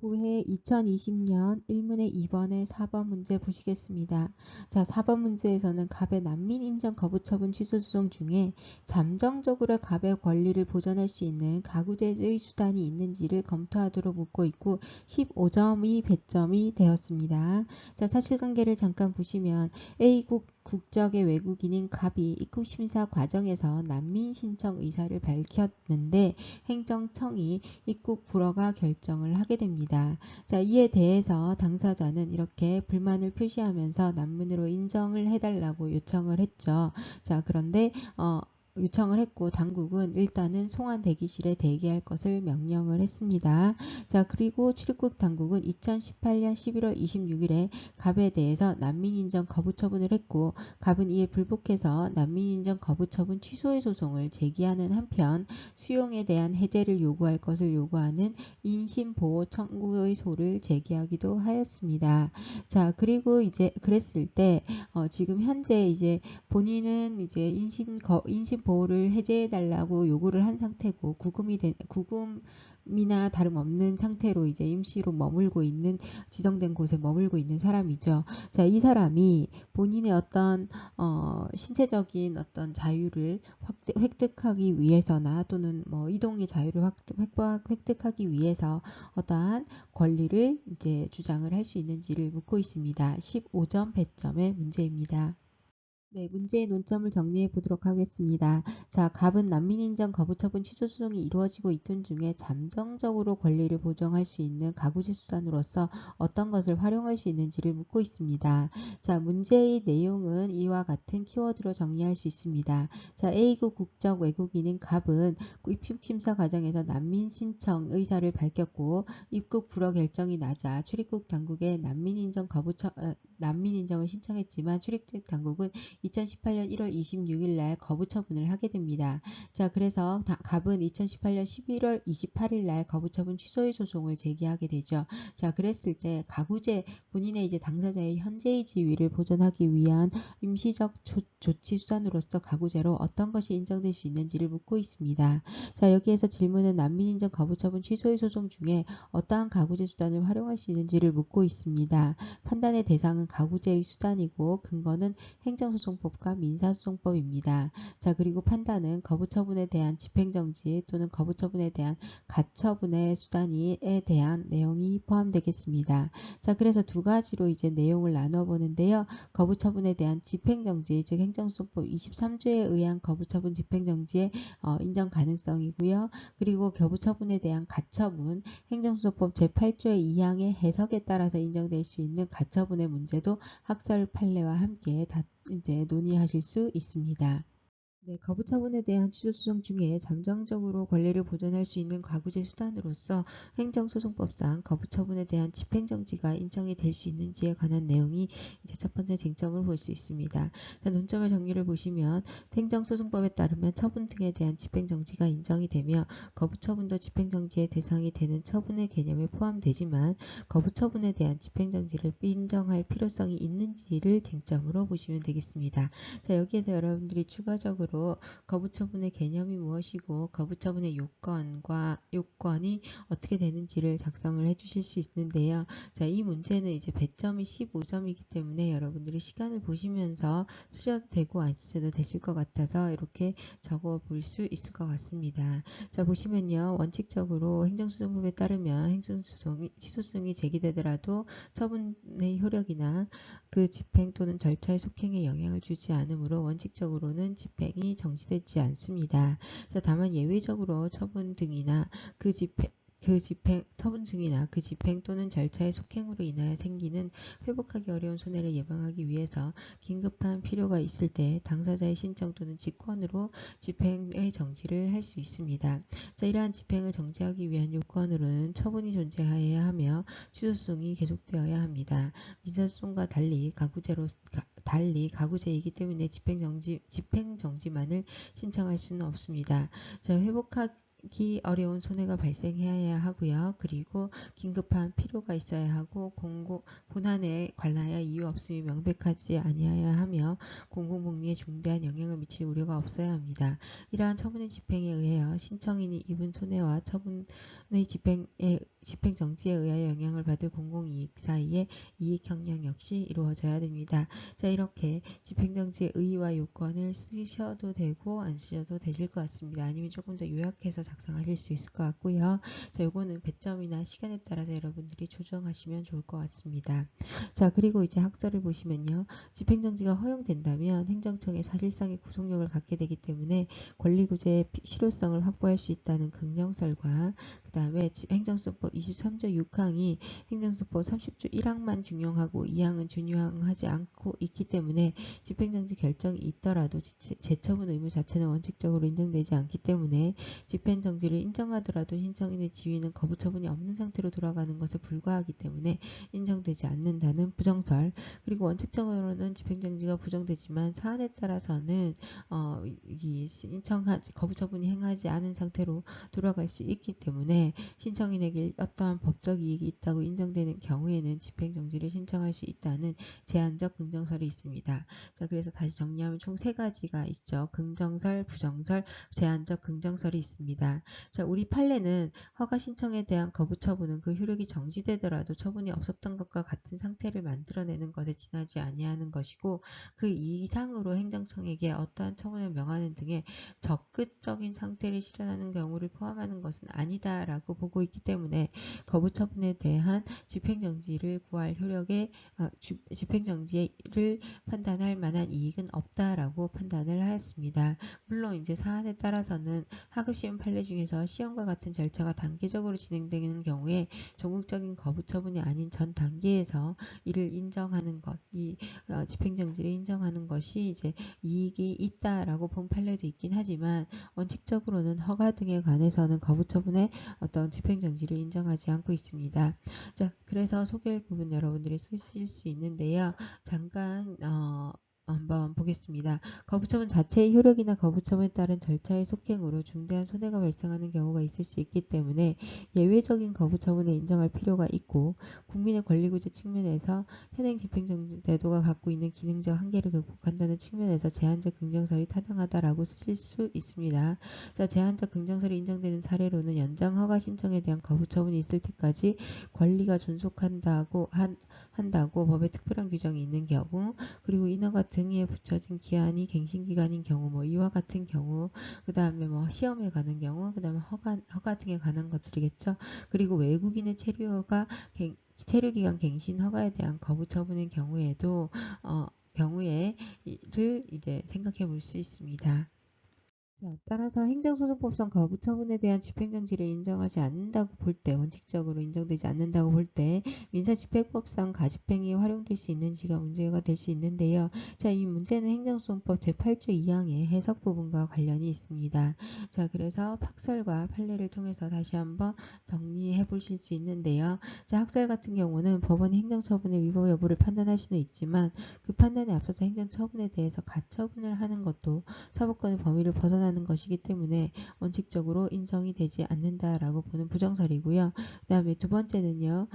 9회 2020년 1문의 2번에 4번 문제 보시겠습니다. 자, 4번 문제에서는 갑의 난민 인정 거부 처분 취소 소송 중에 잠정적으로 갑의 권리를 보전할 수 있는 가구제의 수단이 있는지를 검토하도록 묻고 있고 15점이 배점이 되었습니다. 자, 사실관계를 잠깐 보시면 A국 국적의 외국인인 갑이 입국 심사 과정에서 난민 신청 의사를 밝혔는데 행정청이 입국 불허가 결정을 하게 됩니다. 자, 이에 대해서 당사자는 이렇게 불만을 표시하면서 난민으로 인정을 해달라고 요청을 했죠. 자, 그런데 요청을 했고 당국은 일단은 송환 대기실에 대기할 것을 명령을 했습니다. 자, 그리고 출입국 당국은 2018년 11월 26일에 갑에 대해서 난민 인정 거부 처분을 했고 갑은 이에 불복해서 난민 인정 거부 처분 취소의 소송을 제기하는 한편 수용에 대한 해제를 요구할 것을 요구하는 인신보호 청구의 소를 제기하기도 하였습니다. 자, 그리고 이제 그랬을 때 지금 현재 이제 본인은 이제 인신보호를 해제해달라고 요구를 한 상태고 구금이나 다름없는 상태로 이제 임시로 머물고 있는 지정된 곳에 머물고 있는 사람이죠. 자, 이 사람이 본인의 어떤 신체적인 어떤 자유를 획득하기 위해서나 또는 뭐 이동의 자유를 획득하기 위해서 어떠한 권리를 이제 주장을 할 수 있는지를 묻고 있습니다. 15점 배점의 문제입니다. 네, 문제의 논점을 정리해 보도록 하겠습니다. 자, 갑은 난민 인정 거부 처분 취소 소송이 이루어지고 있던 중에 잠정적으로 권리를 보정할 수 있는 가구제 수단으로서 어떤 것을 활용할 수 있는지를 묻고 있습니다. 자, 문제의 내용은 이와 같은 키워드로 정리할 수 있습니다. 자, A국 국적 외국인인 갑은 입국 심사 과정에서 난민 신청 의사를 밝혔고 입국 불허 결정이 나자 출입국 당국에 난민 인정을 신청했지만 출입국 당국은 2018년 1월 26일 날 거부 처분을 하게 됩니다. 자, 그래서 갑은 2018년 11월 28일 날 거부 처분 취소의 소송을 제기하게 되죠. 자, 그랬을 때 가구제 본인의 이제 당사자의 현재의 지위를 보존하기 위한 임시적 조치 수단으로서 가구제로 어떤 것이 인정될 수 있는지를 묻고 있습니다. 자, 여기에서 질문은 난민 인정 거부 처분 취소의 소송 중에 어떠한 가구제 수단을 활용할 수 있는지를 묻고 있습니다. 판단의 대상은 가구제의 수단이고 근거는 행정소송법과 민사소송법입니다. 자, 그리고 판단은 거부처분에 대한 집행정지 또는 거부처분에 대한 가처분의 수단에 대한 내용이 포함되겠습니다. 자, 그래서 두 가지로 이제 내용을 나눠보는데요. 거부처분에 대한 집행정지, 즉 행정소송법 23조에 의한 거부처분 집행정지의 인정 가능성이고요. 그리고 거부처분에 대한 가처분, 행정소송법 제8조의 2항의 해석에 따라서 인정될 수 있는 가처분의 문제도 학설 판례와 함께 이제 논의하실 수 있습니다. 네, 거부 처분에 대한 취소 소송 중에 잠정적으로 권리를 보존할 수 있는 가구제 수단으로서 행정소송법상 거부 처분에 대한 집행정지가 인정이 될 수 있는지에 관한 내용이 이제 첫 번째 쟁점을 볼 수 있습니다. 자, 논점의 정리를 보시면 행정소송법에 따르면 처분 등에 대한 집행정지가 인정이 되며 거부 처분도 집행정지의 대상이 되는 처분의 개념에 포함되지만 거부 처분에 대한 집행정지를 인정할 필요성이 있는지를 쟁점으로 보시면 되겠습니다. 자, 여기에서 여러분들이 추가적으로 거부처분의 개념이 무엇이고 거부처분의 요건이 어떻게 되는지를 작성을 해주실 수 있는데요. 자, 이 문제는 이제 배점이 15점이기 때문에 여러분들이 시간을 보시면서 쓰셔도 되고 안 쓰셔도 되실 것 같아서 이렇게 적어 볼 수 있을 것 같습니다. 자, 보시면요. 원칙적으로 행정소송법에 따르면 취소소송이 제기되더라도 처분의 효력이나 그 집행 또는 절차의 속행에 영향을 주지 않으므로 원칙적으로는 집행이 정지되지 않습니다. 다만 예외적으로 처분 등이나 그 집행 또는 절차의 속행으로 인하여 생기는 회복하기 어려운 손해를 예방하기 위해서 긴급한 필요가 있을 때 당사자의 신청 또는 직권으로 집행의 정지를 할 수 있습니다. 자, 이러한 집행을 정지하기 위한 요건으로는 처분이 존재해야 하며 취소소송이 계속되어야 합니다. 민사소송과 달리 가구제이기 때문에 집행정지만을 신청할 수는 없습니다. 자, 인정하기 어려운 손해가 발생해야 하고요. 그리고 긴급한 필요가 있어야 하고 고난에 관하여 이유 없음이 명백하지 아니하여야 하며 공공복리에 중대한 영향을 미칠 우려가 없어야 합니다. 이러한 처분의 집행에 의하여 신청인이 입은 손해와 처분의 집행 정지에 의하여 영향을 받을 공공이익 사이의 이익 형량 역시 이루어져야 됩니다. 자, 이렇게 집행정지의 의의와 요건을 쓰셔도 되고 안 쓰셔도 되실 것 같습니다. 아니면 조금 더 요약해서 작성하실 수 있을 것 같고요. 자, 요거는 배점이나 시간에 따라서 여러분들이 조정하시면 좋을 것 같습니다. 자, 그리고 이제 학설을 보시면요. 집행정지가 허용된다면 행정청에 사실상의 구속력을 갖게 되기 때문에 권리구제의 실효성을 확보할 수 있다는 긍정설과 그 다음에 행정소법 23조 6항이 행정소법 30조 1항만 준용하고 2항은 준용하지 않고 있기 때문에 집행정지 결정이 있더라도 재처분 의무 자체는 원칙적으로 인정되지 않기 때문에 집행정지를 인정하더라도 신청인의 지위는 거부처분이 없는 상태로 돌아가는 것에 불과하기 때문에 인정되지 않는다는 부정설. 그리고 원칙적으로는 집행정지가 부정되지만 사안에 따라서는 이 거부처분이 행하지 않은 상태로 돌아갈 수 있기 때문에 신청인에게 어떠한 법적 이익이 있다고 인정되는 경우에는 집행정지를 신청할 수 있다는 제한적 긍정설이 있습니다. 자, 그래서 다시 정리하면 총 세 가지가 있죠. 긍정설, 부정설, 제한적 긍정설이 있습니다. 자, 우리 판례는 허가 신청에 대한 거부 처분은 그 효력이 정지되더라도 처분이 없었던 것과 같은 상태를 만들어내는 것에 지나지 아니하는 것이고 그 이상으로 행정청에게 어떠한 처분을 명하는 등의 적극적인 상태를 실현하는 경우를 포함하는 것은 아니다라고 보고 있기 때문에 거부 처분에 대한 집행정지를 구할 효력의 집행정지를 판단할 만한 이익은 없다라고 판단을 하였습니다. 물론 이제 사안에 따라서는 하급시험 판례 중에서 시험과 같은 절차가 단계적으로 진행되는 경우에 종국적인 거부 처분이 아닌 전 단계에서 이를 인정하는 것, 이 집행정지를 인정하는 것이 이제 이익이 있다라고 본 판례도 있긴 하지만 원칙적으로는 허가 등에 관해서는 거부 처분의 어떤 집행정지를 인정하지 않고 있습니다. 자, 그래서 소개할 부분 여러분들이 쓰실 수 있는데요. 잠깐 한번 보겠습니다. 거부처분 자체의 효력이나 거부처분에 따른 절차의 속행으로 중대한 손해가 발생하는 경우가 있을 수 있기 때문에 예외적인 거부처분에 인정할 필요가 있고 국민의 권리구제 측면에서 현행 집행제도가 갖고 있는 기능적 한계를 극복한다는 측면에서 제한적 긍정설이 타당하다라고 쓰실 수 있습니다. 자, 제한적 긍정설이 인정되는 사례로는 연장 허가 신청에 대한 거부처분이 있을 때까지 권리가 존속한다고 한다고 법에 특별한 규정이 있는 경우, 그리고 인허가 등에 붙여진 기한이 갱신기간인 경우, 뭐 이와 같은 경우, 그 다음에 뭐 시험에 가는 경우, 그 다음에 허가 등에 관한 것들이겠죠. 그리고 외국인의 체류기간 갱신 허가에 대한 거부 처분의 경우에도 경우에를 이제 생각해 볼 수 있습니다. 자, 따라서 행정소송법상 거부처분에 대한 집행정지를 인정하지 않는다고 볼 때, 원칙적으로 인정되지 않는다고 볼 때 민사집행법상 가집행이 활용될 수 있는지가 문제가 될 수 있는데요. 자, 이 문제는 행정소송법 제8조 2항의 해석 부분과 관련이 있습니다. 자, 그래서 학설과 판례를 통해서 다시 한번 정리해 보실 수 있는데요. 자, 학설 같은 경우는 법원이 행정처분의 위법 여부를 판단할 수는 있지만 그 판단에 앞서서 행정처분에 대해서 가처분을 하는 것도 사법권의 범위를 벗어나는 것이기 때문에 원칙적으로 인정이 되지 않는다라고 보는 부정설이고요. 그 다음에 두 번째는요.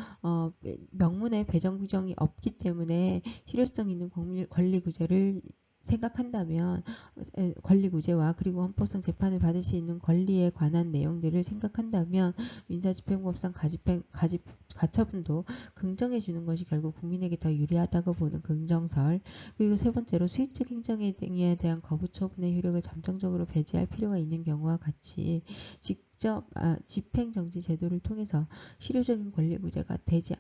명문의 배정 규정이 없기 때문에 실효성 있는 권리구제를 생각한다면 권리구제와 그리고 헌법상 재판을 받을 수 있는 권리에 관한 내용들을 생각한다면 민사집행법상 가처분도 긍정해 주는 것이 결국 국민에게 더 유리하다고 보는 긍정설. 그리고 세 번째로 수익적 행정에 대한 거부 처분의 효력을 잠정적으로 배제할 필요가 있는 경우와 같이 직접 집행정지 제도를 통해서 실효적인 권리구제가 되지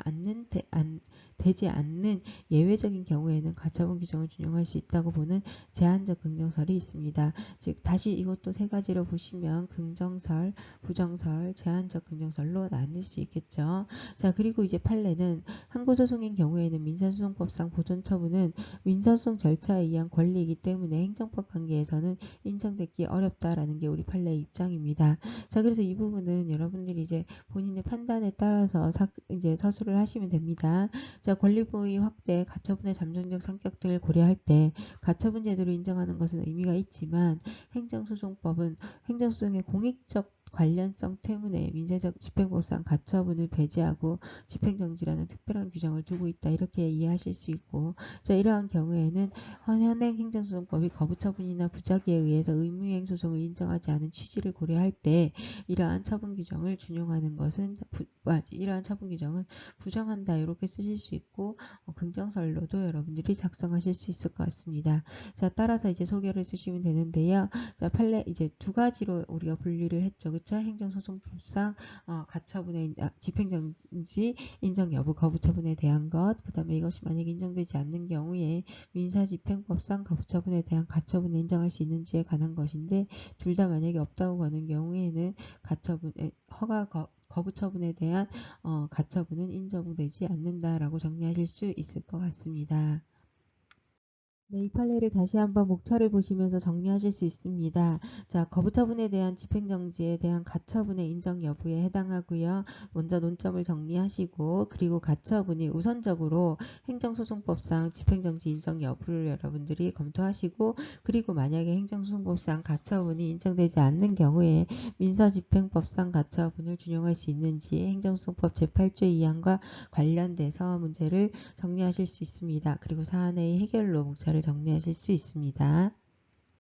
않는 예외적인 경우에는 가처분 규정을 준용할 수 있다고 보는 제한적 긍정설이 있습니다. 즉 다시 이것도 세 가지로 보시면 긍정설, 부정설, 제한적 긍정설로 나눌 수 있겠죠. 자, 그리고 이제 판례는 항고소송인 경우에는 민사소송법상 보존처분은 민사소송 절차에 의한 권리이기 때문에 행정법 관계에서는 인정되기 어렵다라는 게 우리 판례의 입장입니다. 자, 그래서 이 부분은 여러분들이 이제 본인의 판단에 따라서 이제 서술을 하시면 됩니다. 자, 권리보호 확대, 가처분의 잠정적 성격 등을 고려할 때 가처분 제도를 인정하는 것은 의미가 있지만 행정소송법은 행정소송의 공익적 관련성 때문에 민사적 집행법상 가처분을 배제하고 집행정지라는 특별한 규정을 두고 있다. 이렇게 이해하실 수 있고, 자, 이러한 경우에는 현행행정소송법이 거부처분이나 부작위에 의해서 의무이행 소송을 인정하지 않은 취지를 고려할 때 이러한 처분 규정을 준용하는 것은 이러한 처분 규정은 부정한다. 이렇게 쓰실 수 있고, 긍정설로도 여러분들이 작성하실 수 있을 것 같습니다. 자, 따라서 이제 소개를 쓰시면 되는데요. 자, 판례 이제 두 가지로 우리가 분류를 했죠. 그쵸? 행정소송법상 가처분의 집행정지 인정 여부 거부처분에 대한 것, 그 다음에 이것이 만약에 인정되지 않는 경우에 민사집행법상 거부처분에 대한 가처분을 인정할 수 있는지에 관한 것인데, 둘 다 만약에 없다고 보는 경우에는 가처분 거부처분에 대한 가처분은 인정되지 않는다라고 정리하실 수 있을 것 같습니다. 네, 이 판례를 다시 한번 목차를 보시면서 정리하실 수 있습니다. 자, 거부처분에 대한 집행정지에 대한 가처분의 인정 여부에 해당하고요. 먼저 논점을 정리하시고, 그리고 가처분이 우선적으로 행정소송법상 집행정지 인정 여부를 여러분들이 검토하시고, 그리고 만약에 행정소송법상 가처분이 인정되지 않는 경우에 민사집행법상 가처분을 준용할 수 있는지 행정소송법 제8조 2항과 관련돼서 문제를 정리하실 수 있습니다. 그리고 사안의 해결로 목차를 정리하실 수 있습니다.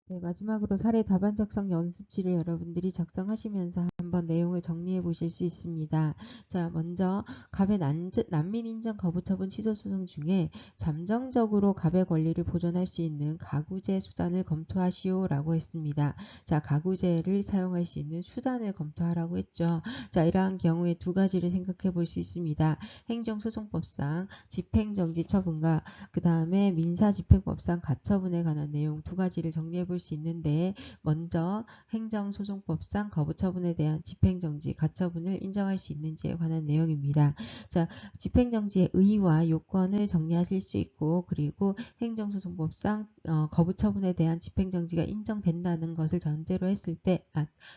네, 마지막으로 사례 답안 작성 연습지를 여러분들이 작성하시면서 한번 내용을 정리해 보실 수 있습니다. 자, 먼저 갑의 난민 인정 거부 처분 취소 소송 중에 잠정적으로 갑의 권리를 보존할 수 있는 가구제 수단을 검토하시오라고 했습니다. 자, 가구제를 사용할 수 있는 수단을 검토하라고 했죠. 자, 이러한 경우에 두 가지를 생각해 볼 수 있습니다. 행정소송법상 집행정지 처분과 그 다음에 민사집행법상 가처분에 관한 내용 두 가지를 정리해 볼 수 있는데, 먼저 행정소송법상 거부처분에 대한 집행정지, 가처분을 인정할 수 있는지에 관한 내용입니다. 자, 집행정지의 의의와 요건을 정리하실 수 있고, 그리고 행정소송법상 거부처분에 대한 집행정지가 인정된다는 것을 전제로 했을 때,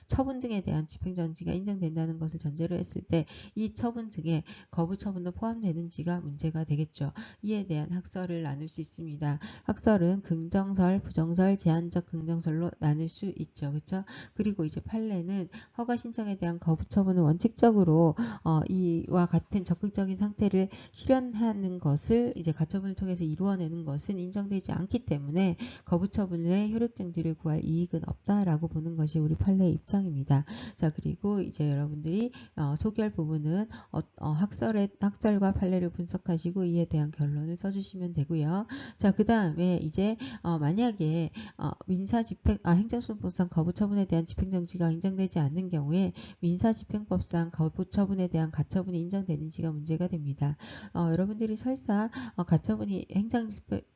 처분 등에 대한 집행정지가 인정된다는 것을 전제로 했을 때 이 처분 등에 거부처분도 포함되는지가 문제가 되겠죠. 이에 대한 학설을 나눌 수 있습니다. 학설은 긍정설, 부정설, 제한적 긍정설로 나눌 수 있죠. 그렇죠? 그리고 이제 판례는 허가 신청에 대한 거부 처분은 원칙적으로 이와 같은 적극적인 상태를 실현하는 것을 이제 가처분을 통해서 이루어내는 것은 인정되지 않기 때문에 거부 처분의 효력 정지를 구할 이익은 없다라고 보는 것이 우리 판례의 입장입니다. 자, 그리고 이제 여러분들이 소개할 부분은 학설과 판례를 분석하시고 이에 대한 결론을 써주시면 되고요. 자, 그 다음에 이제 만약에 행정소송법상 거부처분에 대한 집행정지가 인정되지 않는 경우에 민사집행법상 거부처분에 대한 가처분이 인정되는지가 문제가 됩니다. 여러분들이 설사 가처분이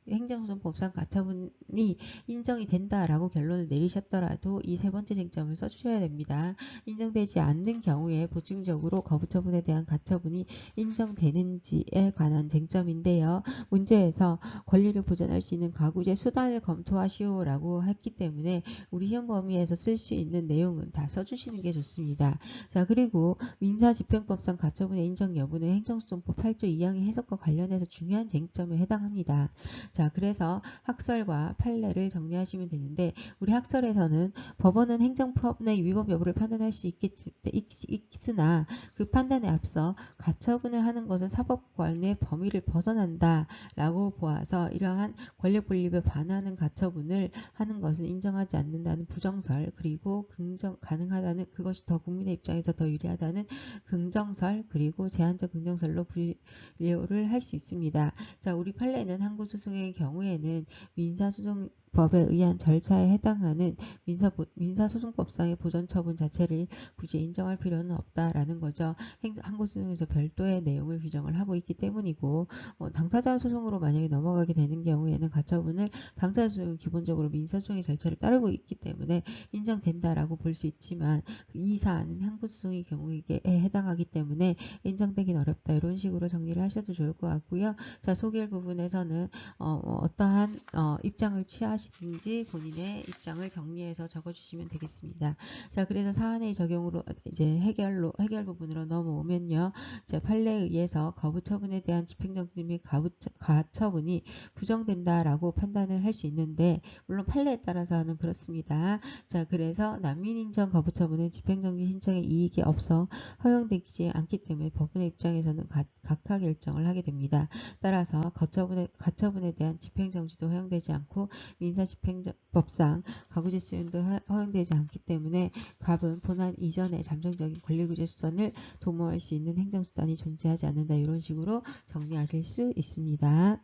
행정소송법상 가처분이 인정이 된다라고 결론을 내리셨더라도 이 세 번째 쟁점을 써주셔야 됩니다. 인정되지 않는 경우에 보충적으로 거부처분에 대한 가처분이 인정되는지에 관한 쟁점인데요. 문제에서 권리를 보존할 수 있는 가구제 수단을 검토하시오라고 했기 때문에 우리 시험 범위에서 쓸 수 있는 내용은 다 써주시는 게 좋습니다. 자, 그리고 민사집행법상 가처분의 인정 여부는 행정소송법 8조 2항의 해석과 관련해서 중요한 쟁점에 해당합니다. 자, 그래서 학설과 판례를 정리하시면 되는데, 우리 학설에서는 법원은 행정법의 위법 여부를 판단할 수 있으나 그 판단에 앞서 가처분을 하는 것은 사법권의 범위를 벗어난다 라고 보아서 이러한 권력 분립에 반하는 가처분을 하는 것은 인정하지 않는다는 부정설, 그리고 가능하다는, 그것이 더 국민의 입장에서 더 유리하다는 긍정설, 그리고 제한적 긍정설로 분류를 할 수 있습니다. 자, 우리 판례는 항고소송의 경우에는 민사소송법에 의한 절차에 해당하는 민사소송법상의 보존처분 자체를 굳이 인정할 필요는 없다라는 거죠. 항고소송에서 별도의 내용을 규정을 하고 있기 때문이고, 당사자 소송으로 만약에 넘어가게 되는 경우에는 가처분을 당사자 소송은 기본적으로 민사소송의 절차를 따르고 있기 때문에 인정된다라고 볼 수 있지만, 이 사안은 항고소송의 경우에 해당하기 때문에 인정되긴 어렵다, 이런 식으로 정리를 하셔도 좋을 것 같고요. 자, 소개할 부분에서는 어떠한 입장을 취하시 하시든지 본인의 입장을 정리해서 적어주시면 되겠습니다. 자, 그래서 사안의 적용으로 이제 해결 부분으로 넘어오면요. 자, 판례에 의해서 거부 처분에 대한 집행정지 및 가처분이 부정된다라고 판단을 할 수 있는데, 물론 판례에 따라서는 그렇습니다. 자, 그래서 난민인정 거부 처분은 집행정지 신청에 이익이 없어 허용되지 않기 때문에 법원의 입장에서는 각하 결정을 하게 됩니다. 따라서 가처분에 대한 집행정지도 허용되지 않고 민사집행법상 가구제 수용도 허용되지 않기 때문에 갑은 본안 이전의 잠정적인 권리구제 수단을 도모할 수 있는 행정수단이 존재하지 않는다. 이런 식으로 정리하실 수 있습니다.